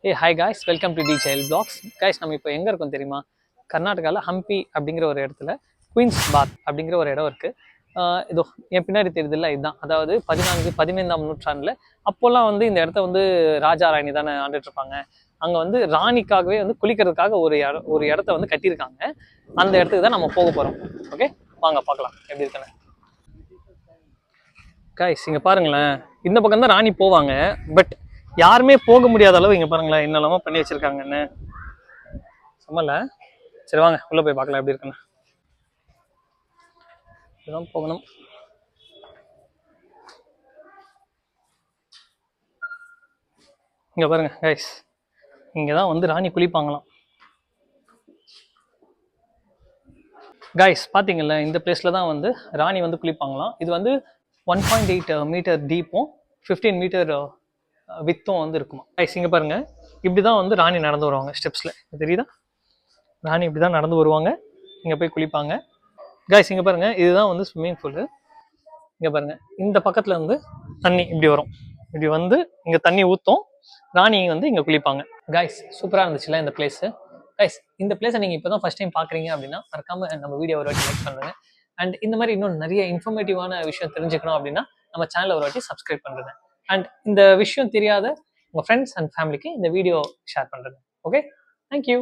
A hi guys, welcome to DJL Vlogs. Guys, நம்ம இப்போ எங்கே இருக்கோம் தெரியுமா? கர்நாடகாவில் ஹம்பி அப்படிங்கிற ஒரு இடத்துல குயின்ஸ் பாத் அப்படிங்கிற ஒரு இடம் இருக்குது. இதோ என் பின்னாடி தெரியுதுல்ல, இதுதான். அதாவது 15ஆம் நூற்றாண்டில் அப்போல்லாம் வந்து இந்த இடத்த வந்து ராஜா ராணி தானே ஆண்டுட்டு இருப்பாங்க. அங்கே வந்து ராணிக்காகவே வந்து குளிக்கிறதுக்காக ஒரு இடத்த வந்து கட்டியிருக்காங்க. அந்த இடத்துக்கு தான் நம்ம போக போகிறோம். ஓகே, வாங்க பார்க்கலாம் எப்படி இருக்குன்னு. காய்ஸ், இங்கே பாருங்களேன், இந்த பக்கம் தான் ராணி போவாங்க. பட் யாருமே போக முடியாத அளவு இங்கே பாருங்களேன் என்னெல்லாமோ பண்ணி வச்சிருக்காங்கன்னு. சும்மால. சரி வாங்க உள்ள போய் பார்க்கலாம் எப்படி இருக்குன்னு. இதுதான் போகணும். இங்க பாருங்க கைஸ், இங்கதான் வந்து ராணி குளிப்பாங்களாம். கைஸ் பாத்தீங்கல்ல, இந்த பிளேஸ்ல தான் வந்து ராணி வந்து குளிப்பாங்களாம். இது வந்து 1.8 மீட்டர் டீப்பும் 15 மீட்டர் வித்தும் வந்து இருக்குமா. கைஸ் இங்க பாருங்க, இப்படிதான் வந்து ராணி நடந்து வருவாங்க ஸ்டெப்ஸ்ல. தெரியுதா? ராணி இப்படிதான் நடந்து வருவாங்க, இங்க போய் குளிப்பாங்க. கைஸ் இங்க பாருங்க, இதுதான் வந்து ஸ்விம்மிங் பூல். இங்க பாருங்க, இந்த பக்கத்துல இருந்து தண்ணி இப்படி வரும், இப்படி வந்து இங்க தண்ணி ஊத்தும், ராணி வந்து இங்க குளிப்பாங்க. கைஸ் சூப்பரா இருந்துச்சுல இந்த பிளேஸ். கைஸ், இந்த பிளேஸை நீங்க இப்பதான் ஃபர்ஸ்ட் டைம் பாக்குறீங்க அப்படின்னா மறக்காம நம்ம வீடியோ ஒரு வாட்டி லைக் பண்ணுங்க. அண்ட் இந்த மாதிரி இன்னும் நிறைய இன்ஃபர்மேட்டிவான விஷயம் தெரிஞ்சுக்கணும் அப்படின்னா நம்ம சேனலை ஒரு வாட்டி சப்ஸ்கிரைப் பண்ணுறது. அண்ட் இந்த விஷயம் தெரியாத உங்க ஃப்ரெண்ட்ஸ் அண்ட் ஃபேமிலிக்கு இந்த வீடியோ ஷேர் பண்றது. Okay, thank you.